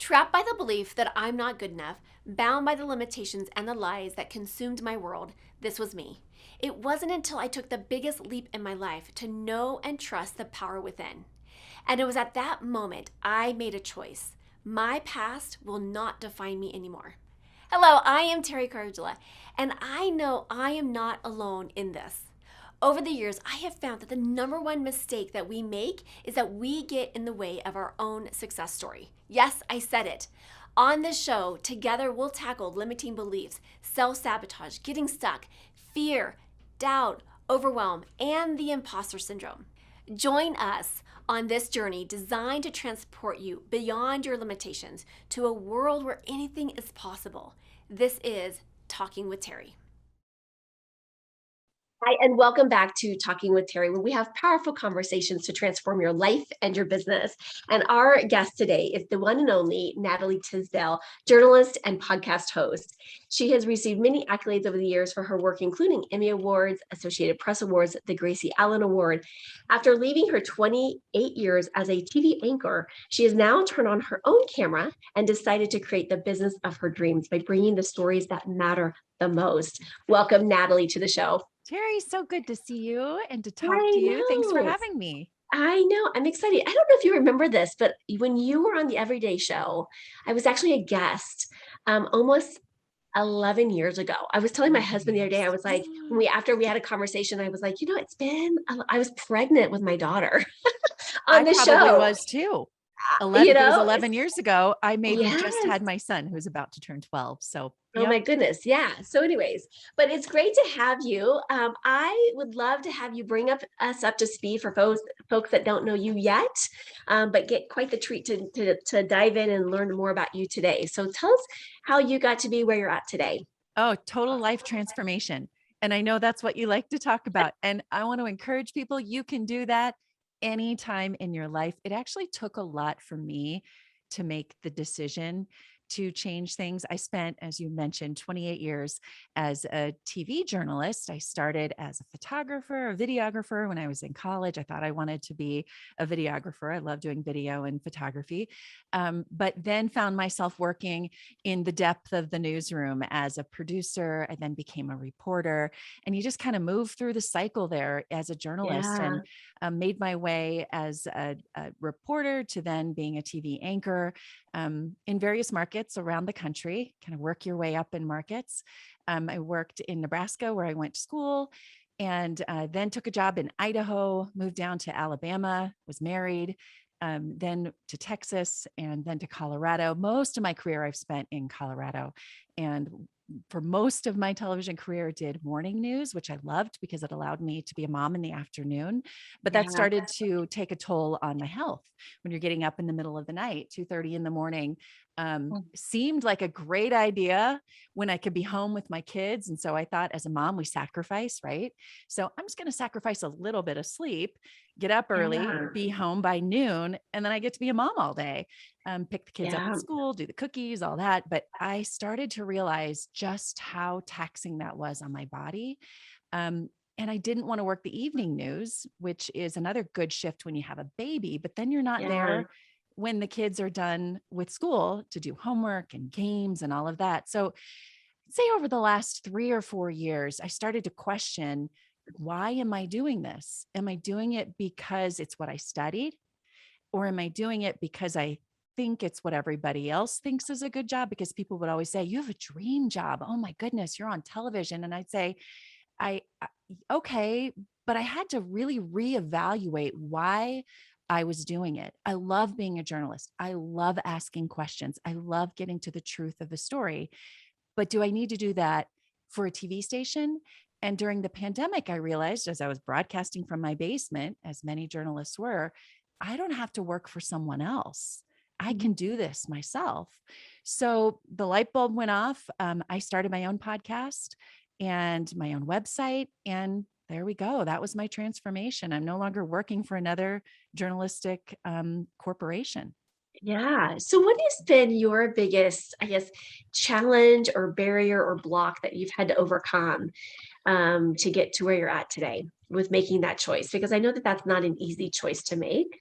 Trapped by the belief that I'm not good enough, bound by the limitations and the lies that consumed my world, this was me. It wasn't until I took the biggest leap in my life to know and trust the power within. And it was at that moment I made a choice. My past will not define me anymore. Hello, I am Teri, and I know I am not alone in this. Over the years, I have found that the number one mistake that we make is that we get in the way of our own success story. Yes, I said it. On this show, together we'll tackle limiting beliefs, self sabotage, getting stuck, fear, doubt, overwhelm, and the imposter syndrome. Join us on this journey designed to transport you beyond your limitations to a world where anything is possible. This is Talking with Teri. Hi, and welcome back to Talking with Teri, where we have powerful conversations to transform your life and your business. And our guest today is the one and only Natalie Tysdal, journalist and podcast host. She has received many accolades over the years for her work, including Emmy Awards, Associated Press Awards, the Gracie Allen Award. After leaving her 28 years as a TV anchor, she has now turned on her own camera and decided to create the business of her dreams by bringing the stories that matter the most. Welcome, Natalie, to the show. Teri, so good to see you and to talk I to you. Thanks for know. having me. I know. I'm excited. I don't know if you remember this, but when you were on the Everyday Show, I was actually a guest almost 11 years ago. I was telling my 11 husband the other day, I years. was like, after we had a conversation, I was like, I was pregnant with my daughter on I the probably show. was too. You If it was know, 11 years ago, I maybe just yes. had my son who's about to turn 12. So, Oh yep. my goodness. Yeah. So anyways, but it's great to have you. I would love to have you bring us up to speed for folks that don't know you yet, but get quite the treat to dive in and learn more about you today. So tell us how you got to be where you're at today. Oh, total life transformation. And I know that's what you like to talk about. And I want to encourage people, you can do that anytime in your life. It actually took a lot for me to make the decision to change things. I spent, as you mentioned, 28 years as a TV journalist. I started as a photographer, a videographer when I was in college. I thought I wanted to be a videographer. I love doing video and photography. But then found myself working in the depth of the newsroom as a producer. I then became a reporter, and you just kind of move through the cycle there as a journalist, Yeah. and made my way as a reporter to then being a TV anchor in various markets around the country, kind of work your way up in markets. I worked in Nebraska where I went to school, and then took a job in Idaho, moved down to Alabama, was married, then to Texas, and then to Colorado. Most of my career I've spent in Colorado. And for most of my television career, did morning news, which I loved because it allowed me to be a mom in the afternoon. But that Yeah. started to take a toll on my health when you're getting up in the middle of the night, 2:30 in the morning. Seemed like a great idea when I could be home with my kids. And so I thought, as a mom, we sacrifice, right? So I'm just going to sacrifice a little bit of sleep, get up early, Yeah. be home by noon, and then I get to be a mom all day, pick the kids up Yeah. at school, do the cookies, all that. But I started to realize just how taxing that was on my body. And I didn't want to work the evening news, which is another good shift when you have a baby, but then you're not Yeah. there when the kids are done with school to do homework and games and all of that. So I'd say over the last 3 or 4 years, I started to question, why am I doing this? Am I doing it because it's what I studied? Or am I doing it because I think it's what everybody else thinks is a good job? Because people would always say, you have a dream job. Oh my goodness, you're on television. And I'd say, okay, but I had to really reevaluate why I was doing it. I love being a journalist. I love asking questions. I love getting to the truth of the story. But do I need to do that for a TV station? And during the pandemic, I realized, as I was broadcasting from my basement, as many journalists were, I don't have to work for someone else. I can do this myself. So the light bulb went off. I started my own podcast and my own website. And there we go. That was my transformation. I'm no longer working for another journalistic corporation. Yeah. So what has been your biggest, I guess, challenge or barrier or block that you've had to overcome to get to where you're at today with making that choice? Because I know that that's not an easy choice to make.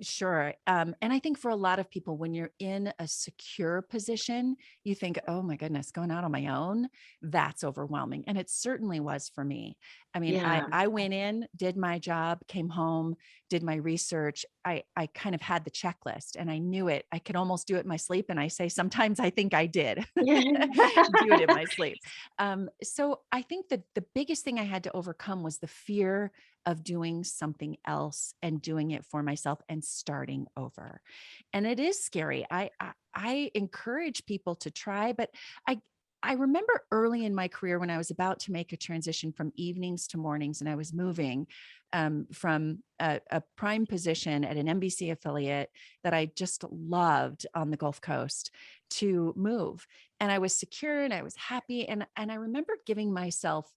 Sure. And I think for a lot of people, when you're in a secure position, you think, oh my goodness, going out on my own, that's overwhelming. And it certainly was for me. I mean, Yeah. I went in, did my job, came home, did my research. I kind of had the checklist and I knew it. I could almost do it in my sleep. And I say, sometimes I think I did Yeah. do it in my sleep. So I think that the biggest thing I had to overcome was the fear of doing something else and doing it for myself and starting over. And it is scary. I encourage people to try, but I I remember early in my career when I was about to make a transition from evenings to mornings, and I was moving from a prime position at an NBC affiliate that I just loved on the Gulf Coast to move. And I was secure and I was happy. And I remember giving myself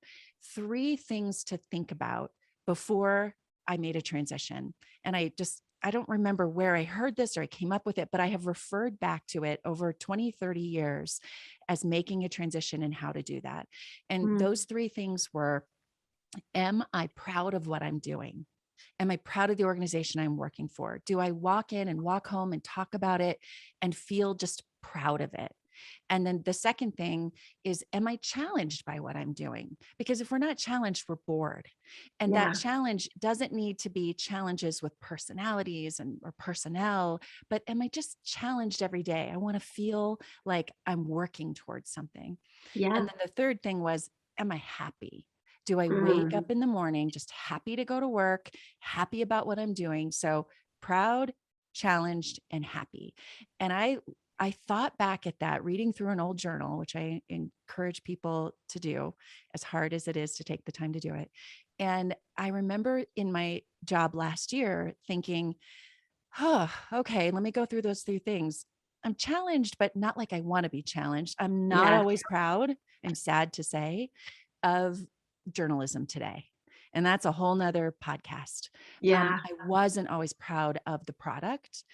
three things to think about before I made a transition. And I don't remember where I heard this or I came up with it, but I have referred back to it over 20, 30 years as making a transition and how to do that. And Mm, those three things were, am I proud of what I'm doing? Am I proud of the organization I'm working for? Do I walk in and walk home and talk about it and feel just proud of it? And then the second thing is, am I challenged by what I'm doing? Because if we're not challenged, we're bored. And that yeah. challenge doesn't need to be challenges with personalities and or personnel, but am I just challenged every day? I want to feel like I'm working towards something. Yeah. And then the third thing was, am I happy? Do I wake Mm, up in the morning just happy to go to work, happy about what I'm doing? So proud, challenged, and happy. And I thought back at that reading through an old journal, which I encourage people to do, as hard as it is to take the time to do it. And I remember in my job last year thinking, oh, okay, let me go through those three things. I'm challenged, but not like I want to be challenged. I'm not yeah. always proud, I'm sad to say, of journalism today. And that's a whole nother podcast. Yeah. I wasn't always proud of the product.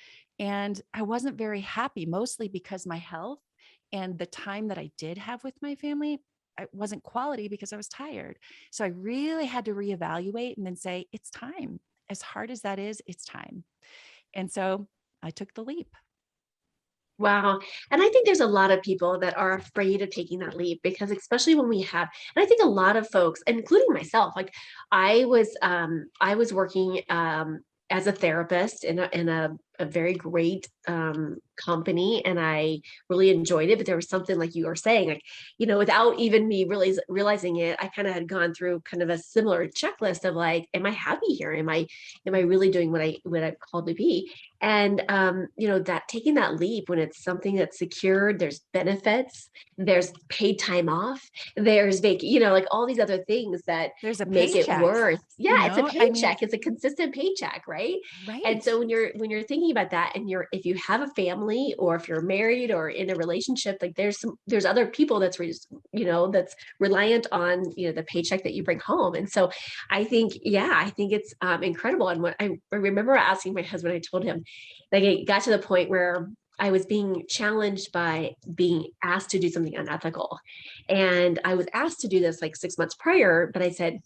And I wasn't very happy, mostly because my health and the time that I did have with my family, it wasn't quality because I was tired. So I really had to reevaluate and then say, it's time. As hard as that is, it's time. And so I took the leap. Wow. And I think there's a lot of people that are afraid of taking that leap because especially when we have, and I think a lot of folks, including myself, like I was working as a therapist in a very great company and I really enjoyed it. But there was something like you were saying, like, without even me really realizing it, I kind of had gone through kind of a similar checklist of like, am I happy here? Am I really doing what I'm called to be? And that taking that leap when it's something that's secured, there's benefits, there's paid time off, there's like all these other things that There's a make it paycheck, worth. Yeah, it's a I mean, paycheck, it's a consistent paycheck, right? And right. so when you're thinking about that and if you have a family or if you're married or in a relationship, like there's other people that's reliant on the paycheck that you bring home. And so I think it's incredible. And what I remember asking my husband, I told him, like it got to the point where I was being challenged by being asked to do something unethical. And I was asked to do this like 6 months prior, but I said,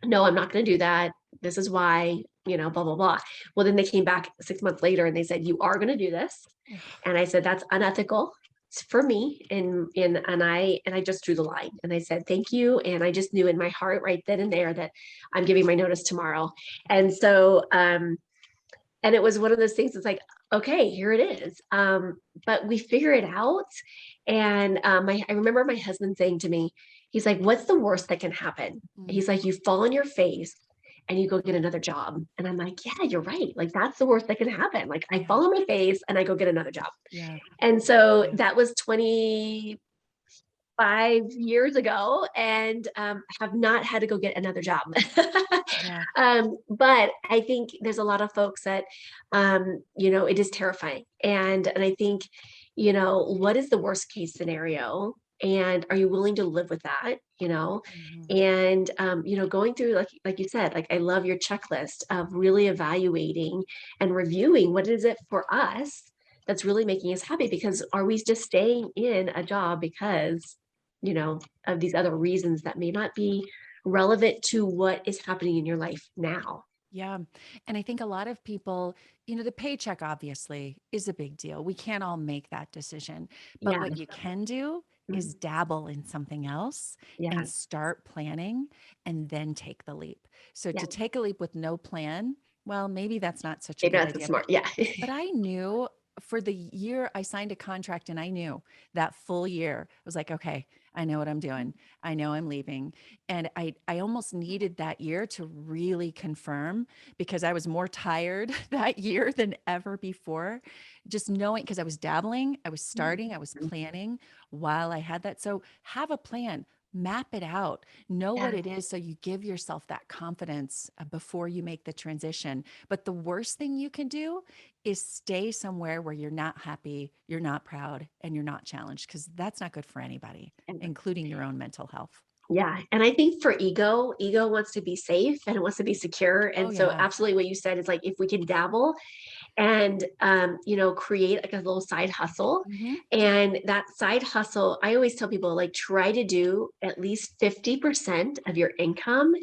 no, I'm not going to do that. This is why, blah, blah, blah. Well, then they came back 6 months later and they said, you are going to do this. And I said, that's unethical for me. And I just drew the line and I said, thank you. And I just knew in my heart right then and there that I'm giving my notice tomorrow. And so, and it was one of those things that's like, okay, here it is. But we figure it out. And I remember my husband saying to me, he's like, what's the worst that can happen? Mm, He's like, you fall on your face and you go get another job. And I'm like, yeah, you're right. Like, that's the worst that can happen. Like, I yeah, fall on my face and I go get another job. yeah, And so yeah, that was 25 years ago and have not had to go get another job. yeah. But I think there's a lot of folks that, it is terrifying. And I think, what is the worst case scenario? And are you willing to live with that? Mhm. And, going through, like you said, like, I love your checklist of really evaluating and reviewing what is it for us that's really making us happy because are we just staying in a job because of these other reasons that may not be relevant to what is happening in your life now. Yeah. And I think a lot of people, the paycheck obviously is a big deal. We can't all make that decision. But Yeah. what you can do is Mhm. dabble in something else and Yeah. start planning and then take the leap. So Yeah. to take a leap with no plan, well, maybe that's not such a Maybe good that's a idea. smart. Yeah. But I knew for the year I signed a contract and I knew that full year, I was like, okay, I know what I'm doing. I know I'm leaving. And I almost needed that year to really confirm because I was more tired that year than ever before. Just knowing, because I was dabbling, I was starting, I was planning while I had that. So have a plan, map it out, know Yeah. what it is so you give yourself that confidence before you make the transition. But the worst thing you can do is stay somewhere where you're not happy, you're not proud, and you're not challenged, because that's not good for anybody, including your own mental health. Yeah. And I think for ego wants to be safe and it wants to be secure. Oh, And so yeah. absolutely what you said is like, if we can dabble and, create like a little side hustle, Hmm. and that side hustle, I always tell people like, try to do at least 50% of your income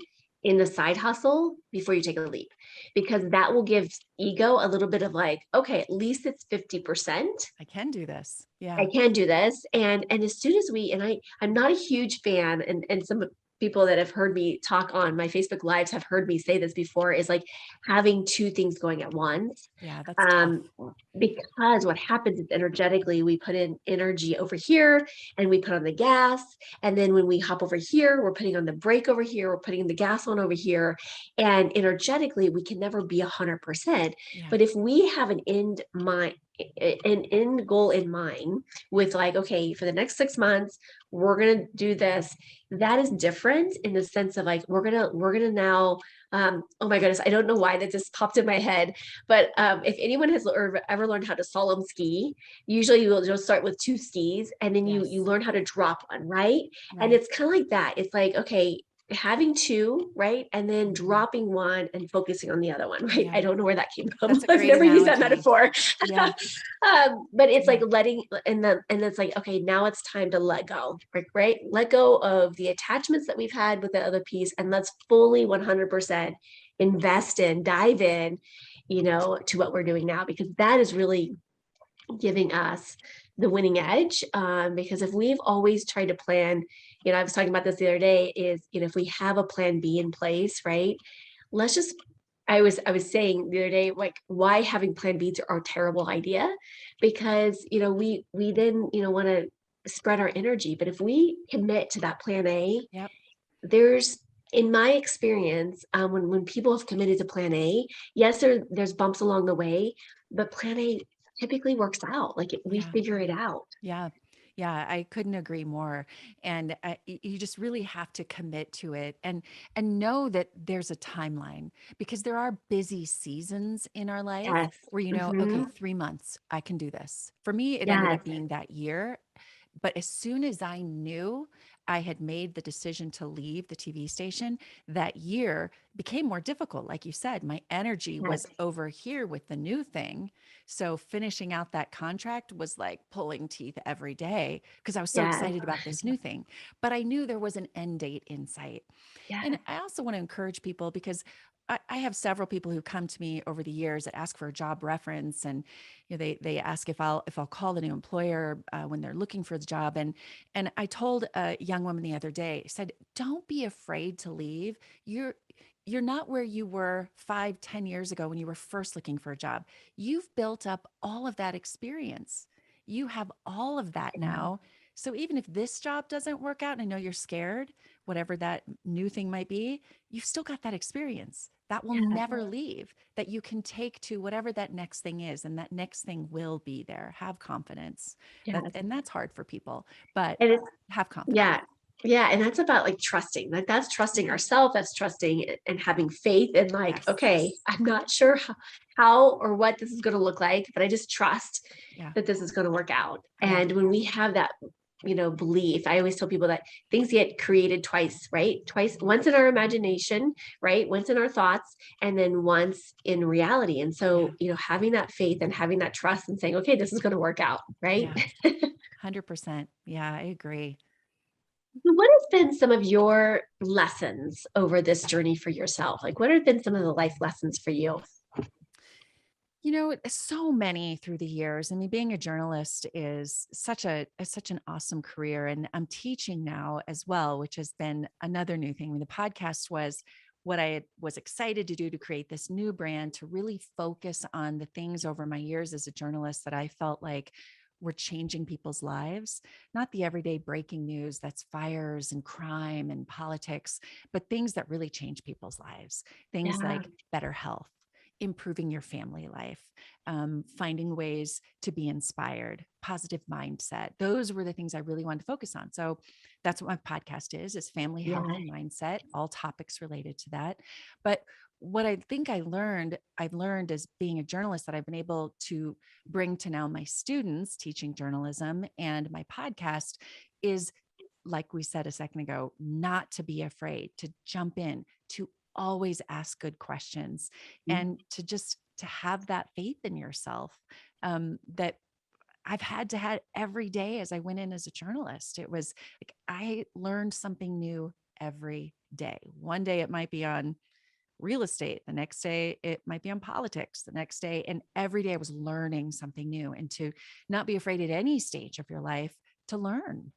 in the side hustle before you take a leap, because that will give ego a little bit of like, okay, at least it's 50%. I can do this. I Yeah. can do this. And as soon as I'm not a huge fan, and some people that have heard me talk on my Facebook lives have heard me say this before, is like having two things going at once. Yeah. That's tough. Um, because what happens is energetically, we put in energy over here and we put on the gas. And then when we hop over here, we're putting on the brake over here, we're putting the gas on over here. And energetically, we can never be 100%. Yeah. But if we have an end goal in mind with like, okay, for the next 6 months, we're gonna do this. That is different in the sense of like, we're gonna now, oh my goodness, I don't know why that just popped in my head, but if anyone has ever learned how to slalom ski, usually you'll just start with two skis and then you Yes. learn how to drop one, right? And Right. it's kind of like that. It's like, okay, having two, right? And then Mhm. dropping one and focusing on the other one, right? Yeah. I don't know where that came from. That's a I've great never used that analogy. metaphor. Yeah. But it's like Yeah. letting, and it's like, okay, now it's time to let go, right? Let go of the attachments that we've had with the other piece, and let's fully 100% invest in, dive in, to what we're doing now, because that is really giving us the winning edge. Because if we've always tried to plan, I was talking about this the other day, is, if we have a plan B in place, right? Let's just, I was saying the other day, like, why having plan Bs are a terrible idea, because, we then, want to spread our energy. But if we commit to that plan A, Yep. there's, in my experience, when people have committed to plan A, yes, there's bumps along the way, but plan A typically works out. Like, we Yeah. figure it out. Yeah. Yeah, I couldn't agree more. And you just really have to commit to it and know that there's a timeline, because there are busy seasons in our life Yes. where okay, Hmm. 3 months, I can do this. For me, it ended Yes. up being that year. But as soon as I knew I had made the decision to leave the TV station, that year became more difficult. Like you said, my energy was Yes. over here with the new thing. So finishing out that contract was like pulling teeth every day because I was so Yes. excited about this new thing. But I knew there was an end date in sight. And Yes. I also want to encourage people, because I have several people who come to me over the years that ask for a job reference, and they ask if I'll call the new employer when they're looking for the job. And I told a young woman the other day, I said, don't be afraid to leave. You're not where you were 5, 10 years ago when you were first looking for a job. You've built up all of that experience. You have all of that now. So even if this job doesn't work out, and I know you're scared, whatever that new thing might be, you've still got that experience that will Yes. never leave, that you can take to whatever that next thing is. And that next thing will be there. Have confidence. Yes. And that's hard for people, but And it's, have confidence. yeah. Yeah. And that's about like trusting. Like, that's trusting Yeah. ourselves. That's trusting and having faith and like, Yes. okay, I'm not sure how or what this is going to look like, but I just trust Yeah. that this is going to work out. Yeah. And when we have that, belief, I always tell people that things get created twice, right? Twice, once in our imagination, right? Once in our thoughts, and then once in reality. And Yeah. so, having that faith and having that trust and saying, okay, this is going to work out, right? Yeah. 100%. Yeah, I agree. So what has been some of your lessons over this journey for yourself? Like, what have been some of the life lessons for you? So many through the years. I mean, being a journalist is such an awesome career. And I'm teaching now as well, which has been another new thing. I mean, the podcast was what was excited to do to create this new brand to really focus on the things over my years as a journalist that I felt like were changing people's lives, not the everyday breaking news that's fires and crime and politics, but things that really change people's lives, things Yeah, like better health, improving your family life, finding ways to be inspired, positive mindset. Those were the things I really wanted to focus on. So that's what my podcast is family, health, yeah, and mindset, all topics related to that. But what I think I've learned as being a journalist that I've been able to bring to now my students teaching journalism and my podcast is, like we said a second ago, not to be afraid to jump in, to always ask good questions, mm, and to have that faith in yourself, that I've had to have every day as I went in as a journalist. It was like I learned something new every day. One day it might be on real estate, the next day it might be on politics, the next day, and every day I was learning something new, and to not be afraid at any stage of your life to learn.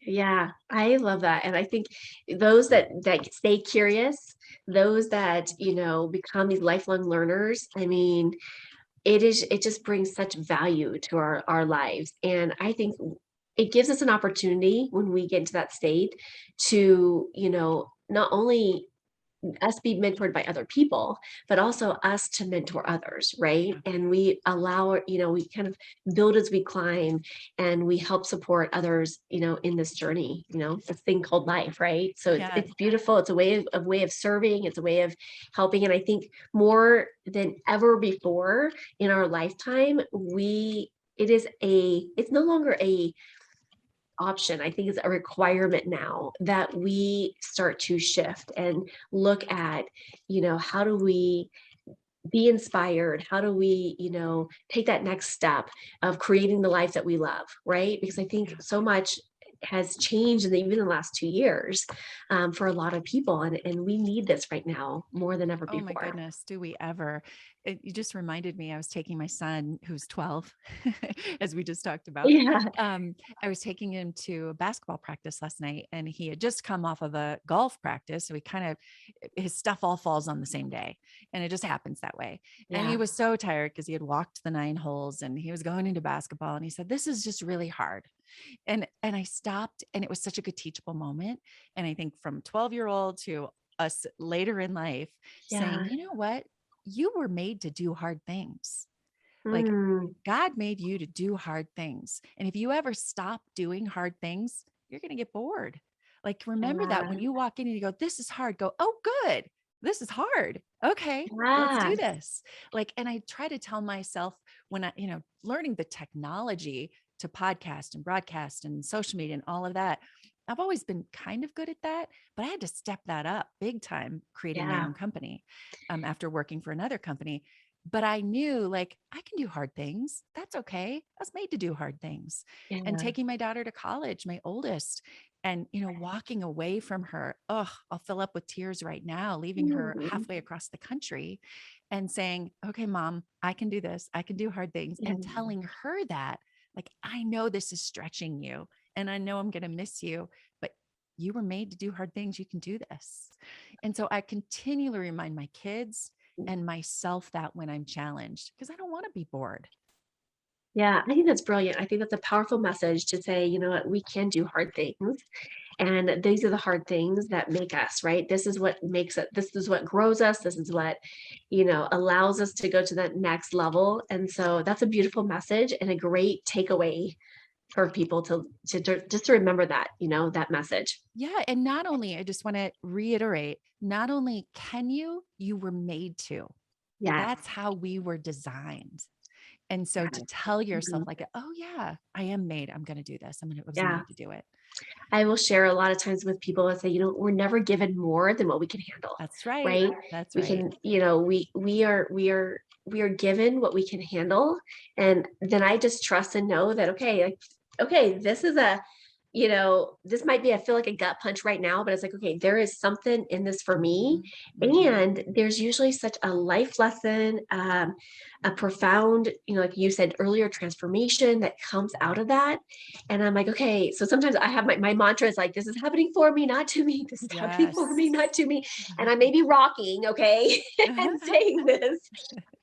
yeah. I love that, and I think those that stay curious, those that become these lifelong learners. I mean, it just brings such value to our lives, and I think it gives us an opportunity when we get into that state to not only us be mentored by other people, but also us to mentor others, right? Yeah. And we allow, we kind of build as we climb, and we help support others, in this journey, this thing called life, right? So Yeah. it's beautiful. It's a way of serving. It's a way of helping. And I think more than ever before in our lifetime, it's no longer a option. I think it's a requirement now that we start to shift and look at, how do we be inspired? How do we, take that next step of creating the life that we love, right? Because I think Yeah. so much has changed even in the last 2 years, for a lot of people. And we need this right now more than ever Oh my before. goodness, do we ever? You just reminded me, I was taking my son, who's 12, as we just talked about. Yeah. I was taking him to a basketball practice last night, and he had just come off of a golf practice. So his stuff all falls on the same day, and it just happens that way. And he Yeah. was so tired because he had walked the 9 holes and he was going into basketball. And he said, "This is just really hard." And I stopped, and it was such a good teachable moment. And I think from 12-year-old to us later in life, saying, Yeah. you know what? You were made to do hard things. Like Mm, God made you to do hard things. And if you ever stop doing hard things, you're going to get bored. Like, remember that when yeah. you walk in and you go, "This is hard," go, "Oh, good. This is hard. Okay, let's Yeah. do this." Like, and I try to tell myself when learning the technology to podcast and broadcast and social media and all of that, I've always been kind of good at that, but I had to step that up big time creating my Yeah. own company, after working for another company. But I knew, like, I can do hard things. That's okay. I was made to do hard things. And Yeah. taking my daughter to college, my oldest, and walking away from her, oh, I'll fill up with tears right now, leaving her Mm, halfway across the country and saying, "Okay, mom, I can do this. I can do hard things." yeah. And telling her that, like, I know this is stretching you, and I know I'm going to miss you, but you were made to do hard things. You can do this. And so I continually remind my kids and myself that when I'm challenged, because I don't want to be bored. Yeah, I think that's brilliant. I think that's a powerful message to say, you know what, we can do hard things. And these are the hard things that make us, right? This is what makes it, this is what grows us. This is what, allows us to go to that next level. And so that's a beautiful message and a great takeaway for people to just to remember that, that message. Yeah. And not only, I just want to reiterate, not only can you were made to. Yes. That's how we were designed. And so to Yes. tell yourself, Mhm. like, "Oh yeah, I am made. I'm going to do this. I was Yeah. made to do it." I will share a lot of times with people and say, we're never given more than what we can handle, That's right. right? That's We right. can, we are given what we can handle, and then I just trust and know that okay, like, okay, this is this might be, I feel like a gut punch right now, but it's like, okay, there is something in this for me. Mhm. And there's usually such a life lesson, a profound, like you said earlier, transformation that comes out of that. And I'm like, okay, so sometimes I have my mantra is like, this is happening for me, not to me. This is happening for Yes. me, not to me. And I may be rocking, okay, and saying this,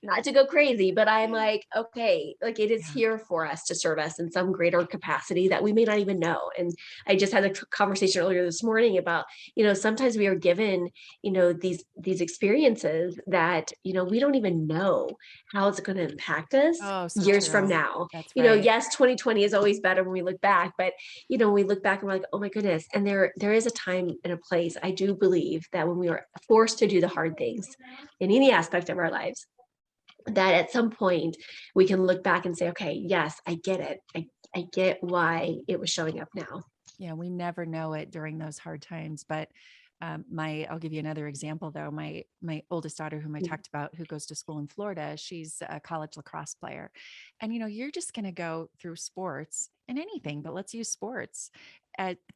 not to go crazy, but I'm like, okay, like it is Yeah. here for us to serve us in some greater capacity that we may not even know. And I just had a conversation earlier this morning about, sometimes we are given, these experiences that, we don't even know how it's going to impact us Oh, so years from true. now. That's right. Yes, 2020 is always better when we look back, but we look back and we're like, oh my goodness. And there is a time and a place, I do believe, that when we are forced to do the hard things in any aspect of our lives, that at some point we can look back and say, okay, yes, I get it. I get why it was showing up now. Yeah, we never know it during those hard times. But I'll give you another example though. My oldest daughter, whom I Mhm. talked about, who goes to school in Florida, she's a college lacrosse player. And you're just going to go through sports and anything, but let's use sports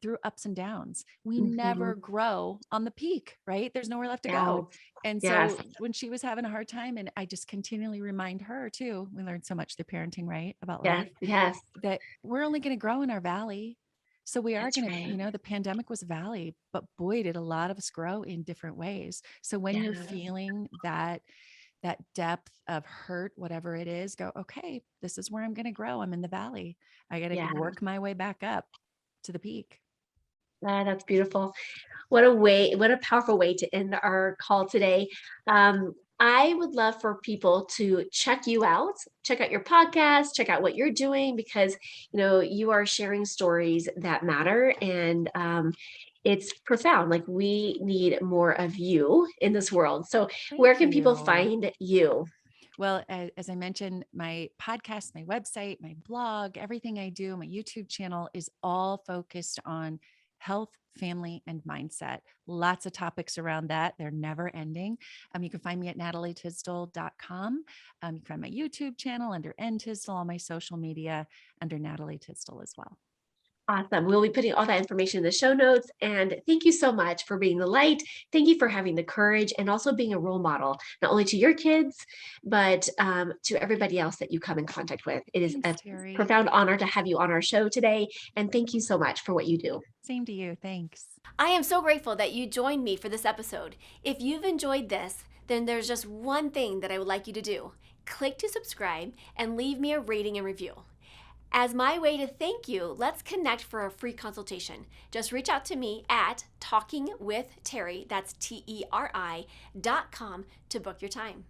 through ups and downs. We never Mhm. grow on the peak, right? There's nowhere left to go. Yes. And Yes. so when she was having a hard time, and I just continually remind her too, we learned so much through parenting, right? About Yes. life, Yes. that we're only going to grow in our valley. So we are That's going to, right. the pandemic was a valley, but boy, did a lot of us grow in different ways. So when you're Yes. feeling that depth of hurt, whatever it is, go, okay, this is where I'm going to grow. I'm in the valley. I got to Yeah. work my way back up to the peak. That's beautiful. What a powerful way to end our call today. I would love for people to check out your podcast, check out what you're doing, because you are sharing stories that matter, and it's profound. Like, we need more of you in this world. So where Thank can people you. find you? Well, as I mentioned, my podcast, my website, my blog, everything I do, my YouTube channel is all focused on health, family, and mindset. Lots of topics around that. They're never ending. You can find me at natalietysdal.com. You can find my YouTube channel under N Tisdal, all my social media under Natalie Tysdal as well. Awesome. We'll be putting all that information in the show notes. And thank you so much for being the light. Thank you for having the courage and also being a role model, not only to your kids, but to everybody else that you come in contact with. It is Thanks, a Teri. profound honor to have you on our show today. And thank you so much for what you do. Same to you. Thanks. I am so grateful that you joined me for this episode. If you've enjoyed this, then there's just one thing that I would like you to do. Click to subscribe and leave me a rating and review. As my way to thank you, let's connect for a free consultation. Just reach out to me at talkingwithteri, that's TERI.com, to book your time.